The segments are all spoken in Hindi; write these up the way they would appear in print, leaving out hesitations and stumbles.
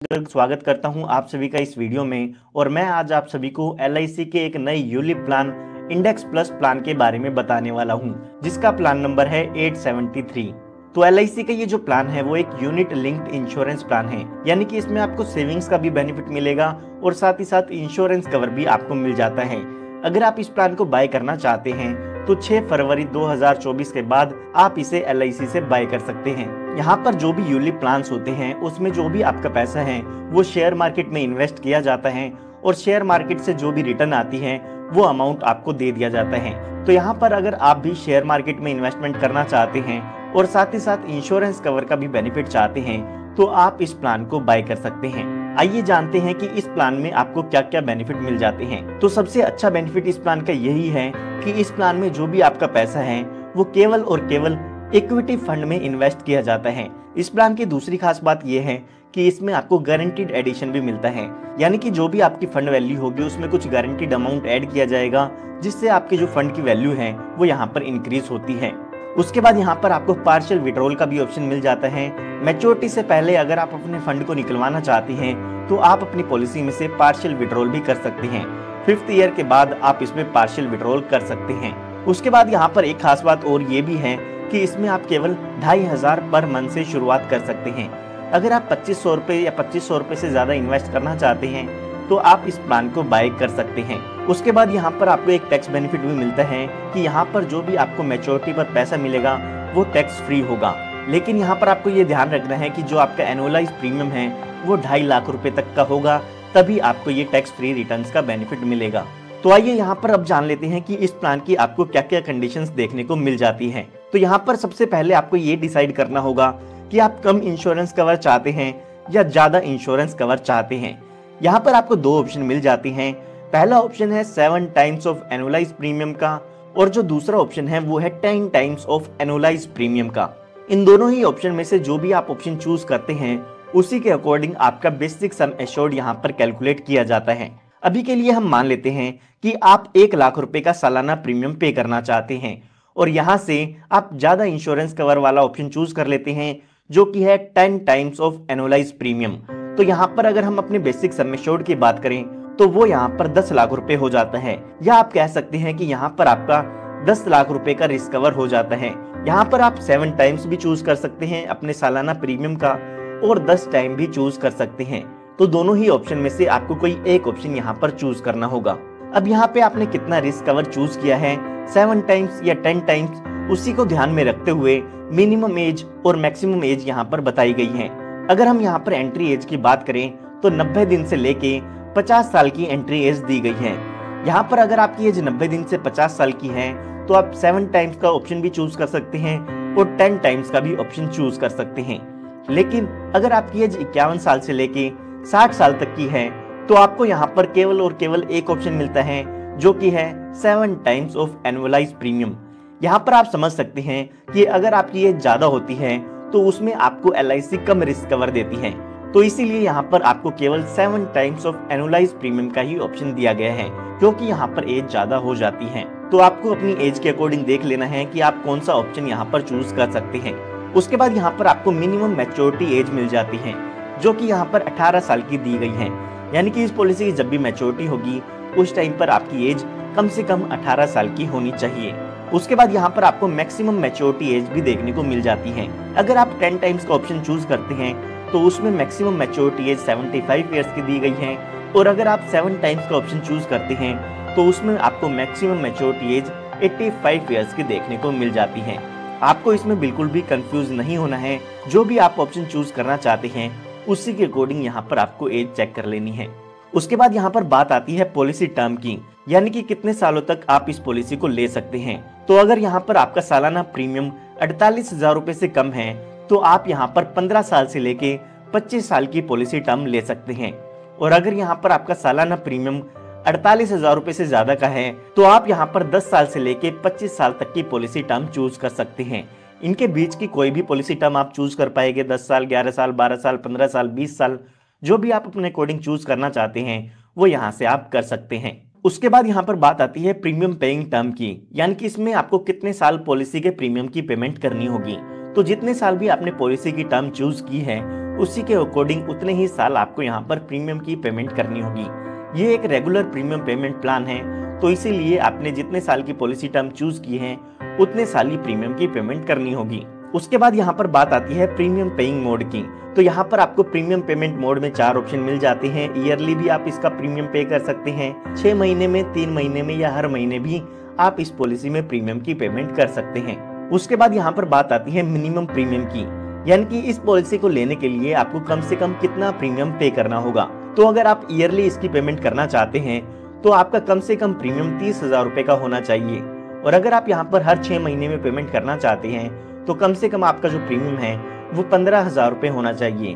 स्वागत करता हूं आप सभी का इस वीडियो में। और मैं आज आप सभी को LIC के एक नए ULIP plan index plus plan के बारे में बताने वाला हूं, जिसका प्लान नंबर है 873। तो LIC का ये जो प्लान है वो एक यूनिट लिंक्ड इंश्योरेंस प्लान है, यानी कि इसमें आपको सेविंग्स का भी बेनिफिट मिलेगा और साथ ही साथ इंश्योरेंस कवर भी आपको मिल जाता है। अगर आप इस प्लान को बाय करना चाहते हैं तो 6 फरवरी 2024 के बाद आप इसे LIC से बाय कर सकते हैं। यहाँ पर जो भी यूलिप प्लान्स होते हैं उसमें जो भी आपका पैसा है वो शेयर मार्केट में इन्वेस्ट किया जाता है और शेयर मार्केट से जो भी रिटर्न आती है वो अमाउंट आपको दे दिया जाता है। तो यहाँ पर अगर आप भी शेयर मार्केट में इन्वेस्टमेंट करना चाहते हैं और साथ ही साथ इंश्योरेंस कवर का भी बेनिफिट चाहते हैं तो आप इस प्लान को बाय कर सकते हैं। आइए जानते हैं कि इस प्लान में आपको क्या क्या बेनिफिट मिल जाते हैं। तो सबसे अच्छा बेनिफिट इस प्लान का यही है कि इस प्लान में जो भी आपका पैसा है वो केवल और केवल इक्विटी फंड में इन्वेस्ट किया जाता है। इस प्लान की दूसरी खास बात यह है कि इसमें आपको गारंटीड एडिशन भी मिलता है, यानी कि जो भी आपकी फंड वैल्यू होगी उसमें कुछ गारंटीड अमाउंट ऐड किया जाएगा, जिससे आपके जो फंड की वैल्यू है वो यहाँ पर इंक्रीज होती है। उसके बाद यहाँ पर आपको पार्शियल विड्रॉल का भी ऑप्शन मिल जाता है। मैच्योरिटी से पहले अगर आप अपने फंड को निकलवाना चाहते हैं तो आप अपनी पॉलिसी में से पार्शियल विड्रॉल भी कर सकते हैं। 5th ईयर के बाद आप इसमें पार्शियल विड्रॉल कर सकते हैं। उसके बाद यहाँ पर एक खास बात और ये भी है कि इसमें आप केवल 2500 पर मंथ से शुरुआत कर सकते हैं। अगर आप 2500 रुपये या 2500 रुपये से ज़्यादा इन्वेस्ट करना चाहते हैं तो आप इस प्लान को बाय कर सकते हैं। उसके बाद यहाँ पर आपको एक टैक्स बेनिफिट भी मिलता है कि यहाँ पर जो भी आपको मैच्योरिटी पर पैसा मिलेगा वो टैक्स फ्री होगा। लेकिन यहाँ पर आपको ये ध्यान रखना है कि जो आपका एनुअलाइज प्रीमियम है वो 2.5 लाख रुपए तक का होगा, तभी आपको ये टैक्स फ्री रिटर्न्स का बेनिफिट मिलेगा। तो आइए यहाँ पर अब जान लेते हैं कि इस प्लान की आपको क्या क्या कंडीशंस देखने को मिल जाती हैं। तो यहाँ पर सबसे पहले आपको ये डिसाइड करना होगा कि आप कम इंश्योरेंस कवर चाहते हैं या ज्यादा इंश्योरेंस कवर चाहते हैं। यहाँ पर आपको 2 ऑप्शन मिल जाती हैं। पहला ऑप्शन है 7 टाइम्स ऑफ एनुअलाइज प्रीमियम का और जो दूसरा ऑप्शन है वो है 10 टाइम्स ऑफ एनुअलाइज प्रीमियम का। इन दोनों ही ऑप्शन में से जो भी आप ऑप्शन चूज करते हैं उसी के अकॉर्डिंग आपका बेसिक सम एश्योर्ड यहाँ पर कैलकुलेट किया जाता है। अभी के लिए हम मान लेते हैं कि आप 1 लाख रुपए का सालाना प्रीमियम पे करना चाहते हैं और यहाँ से आप ज्यादा इंश्योरेंस कवर वाला ऑप्शन चूज कर लेते हैं जो कि है 10 टाइम्स ऑफ एनुअलाइज प्रीमियम। तो यहाँ पर अगर हम अपने बेसिक सम एश्योर्ड की बात करें तो वो यहाँ पर 10 लाख रुपए हो जाता है, या आप कह सकते हैं कि यहाँ पर आपका 10 लाख रुपए का रिस्क कवर हो जाता है। यहाँ पर आप 7 टाइम्स भी चूज कर सकते हैं अपने सालाना प्रीमियम का और 10 टाइम भी चूज कर सकते हैं। तो दोनों ही ऑप्शन में से आपको कोई एक ऑप्शन यहाँ पर चूज करना होगा। अब यहाँ पे आपने कितना रिस्क कवर चूज किया है, 7 टाइम्स या 10 टाइम्स, उसी को ध्यान में रखते हुए मिनिमम एज और मैक्सिमम एज यहाँ पर बताई गई है। अगर हम यहाँ पर एंट्री एज की बात करें तो 90 दिन से लेके 50 साल की एंट्री एज दी गई है। यहाँ पर अगर आपकी एज 90 दिन से 50 साल की है तो आप 7 टाइम्स का ऑप्शन भी चूज कर सकते हैं और 10 टाइम्स का भी ऑप्शन चूज कर सकते हैं। लेकिन अगर आपकी एज 51 साल से लेके 60 साल तक की है तो आपको यहाँ पर केवल और केवल एक ऑप्शन मिलता है जो कि है 7 टाइम्स ऑफ एनुअलाइज प्रीमियम। यहाँ पर आप समझ सकते हैं कि अगर आपकी एज ज्यादा होती है तो उसमें आपको LIC कम रिस्क कवर देती है, तो इसीलिए यहाँ पर आपको केवल 7 टाइम्स ऑफ एनुअलाइज प्रीमियम का ही ऑप्शन दिया गया है, क्योंकि यहाँ पर एज ज्यादा हो जाती है। तो आपको अपनी एज के अकॉर्डिंग देख लेना है कि आप कौन सा ऑप्शन यहाँ पर चूज कर सकते हैं। उसके बाद यहाँ पर आपको मिनिमम मैच्योरिटी एज मिल जाती है जो कि यहाँ पर 18 साल की दी गई है, यानी कि इस पॉलिसी की जब भी मैच्योरिटी होगी उस टाइम पर आपकी एज कम से कम 18 साल की होनी चाहिए। उसके बाद यहाँ पर आपको मैक्सिमम मैच्योरिटी एज भी देखने को मिल जाती है। अगर आप 10 टाइम्स का ऑप्शन चूज करते हैं तो उसमें मैक्सिमम मैच्योरिटी एज 75 ईयर्स की दी गई है, और अगर आप 7 टाइम्स का ऑप्शन चूज करते हैं तो उसमें आपको मैक्सिमम मैच्योरिटी एज 85 ईयर्स की देखने को मिल जाती है। आपको इसमें बिल्कुल भी कंफ्यूज नहीं होना है, जो भी आप ऑप्शन चूज करना चाहते हैं उसी के अकॉर्डिंग यहाँ पर आपको एज चेक कर लेनी है। उसके बाद यहाँ पर बात आती है पॉलिसी टर्म की, यानी कि कितने सालों तक आप इस पॉलिसी को ले सकते हैं। तो अगर यहाँ पर आपका सालाना प्रीमियम 48,000 रुपए से कम है तो आप यहाँ पर 15 साल से लेके 25 साल की पॉलिसी टर्म ले सकते हैं, और अगर यहाँ पर आपका सालाना प्रीमियम 48,000 रुपए से ज्यादा का है तो आप यहाँ पर 10 साल से लेके 25 साल तक की पॉलिसी टर्म चूज कर सकते हैं। इनके बीच की कोई भी पॉलिसी टर्म आप चूज कर पाएंगे, 10 साल, 11 साल, 12 साल, 15 साल, 20 साल, जो भी आप अपने अकॉर्डिंग चूज करना चाहते हैं वो यहाँ से आप कर सकते हैं। उसके बाद यहाँ पर बात आती है प्रीमियम पेइंग टर्म की, यानी कि इसमें आपको कितने साल पॉलिसी के प्रीमियम की पेमेंट करनी होगी। तो जितने साल भी आपने पॉलिसी की टर्म चूज की है उसी के अकॉर्डिंग उतने ही साल आपको यहाँ पर प्रीमियम की पेमेंट करनी होगी। ये एक रेगुलर प्रीमियम पेमेंट प्लान है, तो इसीलिए आपने जितने साल की पॉलिसी टर्म चूज की है उतने साल ही प्रीमियम की पेमेंट करनी होगी। उसके बाद यहाँ पर बात आती है प्रीमियम पेइंग मोड की। तो यहाँ पर आपको प्रीमियम पेमेंट मोड में 4 ऑप्शन मिल जाते हैं। ईयरली भी आप इसका प्रीमियम पे कर सकते हैं, 6 महीने में, 3 महीने में या हर महीने भी आप इस पॉलिसी में प्रीमियम की पेमेंट कर सकते हैं। उसके बाद यहाँ पर बात आती है मिनिमम प्रीमियम की, यानी कि इस पॉलिसी को लेने के लिए आपको कम से कम कितना प्रीमियम पे करना होगा। तो अगर आप ईयरली इसकी पेमेंट करना चाहते हैं तो आपका कम से कम प्रीमियम 30,000 रुपए का होना चाहिए, और अगर आप यहाँ पर हर 6 महीने में पेमेंट करना चाहते हैं तो कम से कम आपका जो प्रीमियम है वो 15,000 रुपए होना चाहिए।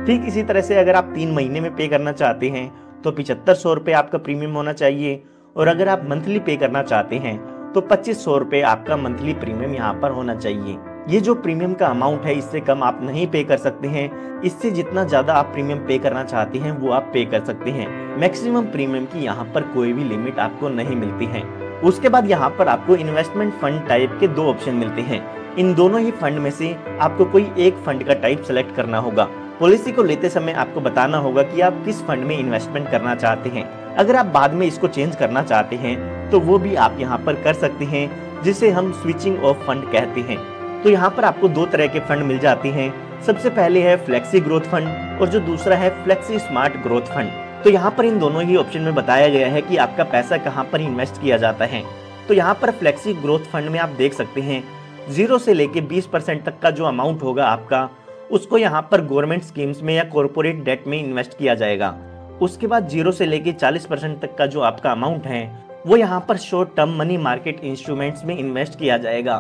ठीक इसी तरह से अगर आप 3 महीने में पे करना चाहते हैं तो 7500 रुपए आपका प्रीमियम होना चाहिए, और अगर आप मंथली पे करना चाहते हैं तो 2500 रुपए आपका मंथली प्रीमियम यहाँ पर होना चाहिए। ये जो प्रीमियम का अमाउंट है इससे कम आप नहीं पे कर सकते हैं। इससे जितना ज्यादा आप प्रीमियम पे करना चाहते हैं वो आप पे कर सकते हैं। मैक्सिमम प्रीमियम की यहाँ पर कोई भी लिमिट आपको नहीं मिलती है। उसके बाद यहाँ पर आपको इन्वेस्टमेंट फंड टाइप के 2 ऑप्शन मिलते हैं। इन दोनों ही फंड में से आपको कोई एक फंड का टाइप सेलेक्ट करना होगा। पॉलिसी को लेते समय आपको बताना होगा कि आप किस फंड में इन्वेस्टमेंट करना चाहते हैं। अगर आप बाद में इसको चेंज करना चाहते हैं तो वो भी आप यहाँ पर कर सकते हैं, जिसे हम स्विचिंग ऑफ फंड कहते हैं। तो यहाँ पर आपको 2 तरह के फंड मिल जाते हैं। सबसे पहले है फ्लेक्सी ग्रोथ फंड और जो दूसरा है फ्लेक्सी स्मार्ट ग्रोथ फंड। तो यहाँ पर इन दोनों ही ऑप्शन में बताया गया है कि आपका पैसा कहाँ पर इन्वेस्ट किया जाता है। तो यहाँ पर फ्लेक्सी ग्रोथ फंड में आप देख सकते हैं 0 से लेके 20% तक का जो अमाउंट होगा आपका, उसको यहाँ पर गवर्नमेंट स्कीम्स में या कॉर्पोरेट डेट में इन्वेस्ट किया जाएगा। उसके बाद 0 से लेके 40% तक का जो आपका अमाउंट है वो यहाँ पर short term money market instruments में इन्वेस्ट किया जाएगा,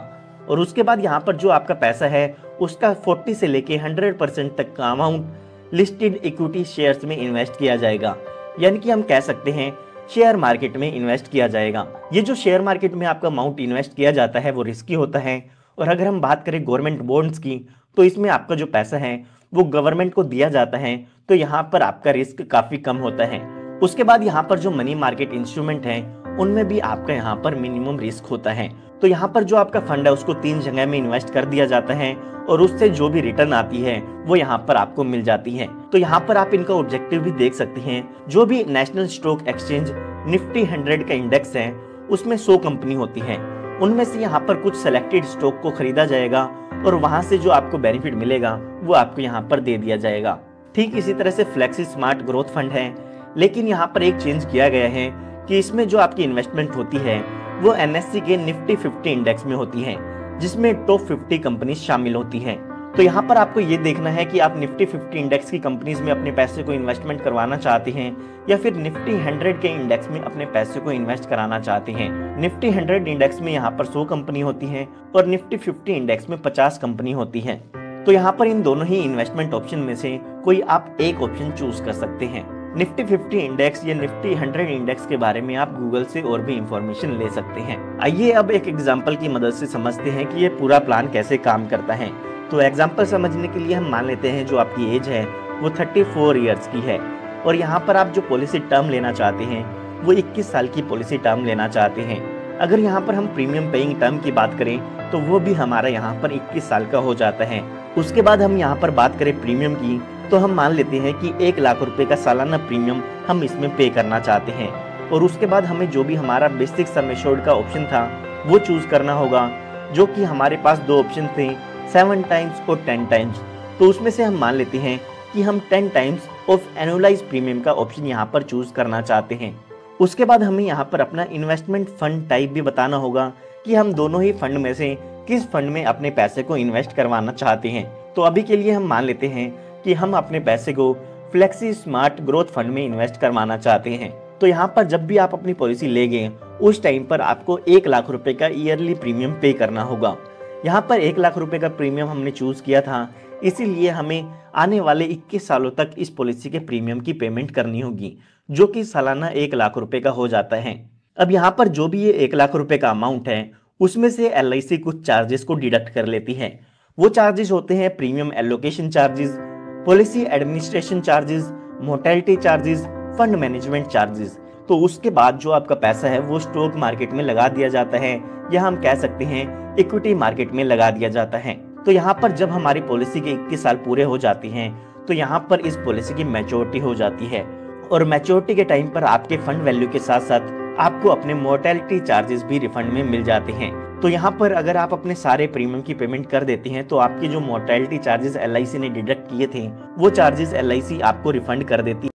और उसके बाद यहाँ पर जो आपका पैसा है उसका 40 से लेके 100% तक का अमाउंट लिस्टेड इक्विटी शेयर्स में इन्वेस्ट किया जाएगा। यानी कि हम कह सकते हैं शेयर मार्केट में इन्वेस्ट किया जाएगा। ये जो शेयर मार्केट में आपका अमाउंट इन्वेस्ट किया जाता है वो रिस्की होता है, और अगर हम बात करें गवर्नमेंट बॉन्ड्स की तो इसमें आपका जो पैसा है वो गवर्नमेंट को दिया जाता है, तो यहाँ पर आपका रिस्क काफी कम होता है। उसके बाद यहाँ पर जो मनी मार्केट इंस्ट्रूमेंट है उनमें भी आपका यहाँ पर मिनिमम रिस्क होता है। तो यहाँ पर जो आपका फंड है उसको 3 जगह में इन्वेस्ट कर दिया जाता है, और उससे जो भी रिटर्न आती है वो यहाँ पर आपको मिल जाती है। तो यहाँ पर आप इनका ऑब्जेक्टिव भी देख सकते हैं। जो भी नेशनल स्टॉक एक्सचेंज निफ्टी 100 का इंडेक्स है उसमें 100 कंपनी होती है, उनमें से यहाँ पर कुछ सिलेक्टेड स्टॉक को खरीदा जाएगा और वहां से जो आपको बेनिफिट मिलेगा वो आपको यहाँ पर दे दिया जाएगा। ठीक इसी तरह से फ्लेक्सी स्मार्ट ग्रोथ फंड है, लेकिन यहाँ पर एक चेंज किया गया है कि इसमें जो आपकी इन्वेस्टमेंट होती है वो NSE के निफ्टी 50 इंडेक्स में होती है, जिसमें टॉप 50 कंपनी शामिल होती हैं। तो यहाँ पर आपको ये देखना है कि आप निफ्टी 50 इंडेक्स की कंपनीज में अपने पैसे को इन्वेस्टमेंट करवाना चाहते हैं या फिर निफ्टी 100 के इंडेक्स में अपने पैसे को इन्वेस्ट कराना चाहते हैं। निफ्टी 100 इंडेक्स में यहाँ पर 100 कंपनी होती है और निफ्टी 50 इंडेक्स में 50 कंपनी होती है। तो यहाँ पर इन दोनों ही इन्वेस्टमेंट ऑप्शन में से कोई आप एक ऑप्शन चूज कर सकते हैं। निफ्टी 50 इंडेक्स या निफ्टी 100 इंडेक्स के बारे में आप गूगल से और भी इंफॉर्मेशन ले सकते हैं। आइए अब एक एग्जांपल की मदद से समझते हैं कि ये पूरा प्लान कैसे काम करता है। तो एग्जांपल समझने के लिए हम मान लेते हैं जो आपकी एज है वो 34 ईयर्स की है, और यहाँ पर आप जो पॉलिसी टर्म लेना चाहते हैं वो 21 साल की पॉलिसी टर्म लेना चाहते हैं। अगर यहाँ पर हम प्रीमियम पेइंग टर्म की बात करें तो वो भी हमारा यहाँ पर 21 साल का हो जाता है। उसके बाद हम यहाँ पर बात करें प्रीमियम की, तो हम मान लेते हैं कि 1 लाख रुपए का सालाना प्रीमियम हम इसमें पे करना चाहते हैं, और उसके बाद हमें जो भी हमारा बेसिक सम एश्योर्ड का ऑप्शन था वो चूज करना होगा, जो कि हमारे पास 2 ऑप्शन थे, 7 टाइम्स और 10 टाइम्स। तो उसमें से हम मान लेते हैं कि हम 10 टाइम्स ऑफ एनुअलाइज प्रीमियम का ऑप्शन यहाँ पर चूज करना चाहते हैं। उसके बाद हमें यहाँ पर अपना इन्वेस्टमेंट फंड टाइप भी बताना होगा कि हम दोनों ही फंड में से किस फंड में अपने पैसे को इन्वेस्ट करवाना चाहते हैं। तो अभी के लिए हम मान लेते हैं कि हम अपने पैसे को फ्लेक्सी स्मार्ट ग्रोथ फंड में इन्वेस्ट करवाना चाहते हैं। तो यहाँ पर जब भी आप अपनी पॉलिसी लेंगे उस टाइम पर आपको 1 लाख रुपए का ईयरली प्रीमियम पे करना होगा। यहाँ पर 1 लाख रुपए का प्रीमियम हमने चूज किया था, इसीलिए हमें आने वाले 21 सालों तक इस पॉलिसी के प्रीमियम की पेमेंट करनी होगी, जो कि सालाना 1 लाख रुपए का हो जाता है। अब यहाँ पर जो भी ये 1 लाख रुपए का अमाउंट है उसमें से LIC कुछ चार्जेस को डिडक्ट कर लेती है। वो चार्जेस होते हैं premium allocation charges, policy administration charges, mortality charges, fund management charges. तो उसके बाद जो आपका पैसा है वो स्टॉक मार्केट में लगा दिया जाता है, या हम कह सकते हैं इक्विटी मार्केट में लगा दिया जाता है। तो यहाँ पर जब हमारी पॉलिसी के 21 साल पूरे हो जाती हैं तो यहाँ पर इस पॉलिसी की मैच्योरिटी हो जाती है और मैच्योरिटी के टाइम पर आपके फंड वैल्यू के साथ साथ आपको अपने मोर्टेलिटी चार्जेस भी रिफंड में मिल जाते हैं। तो यहाँ पर अगर आप अपने सारे प्रीमियम की पेमेंट कर देते हैं तो आपके जो मोर्टेलिटी चार्जेस LIC ने डिडक्ट किए थे वो चार्जेस LIC आपको रिफंड कर देती है।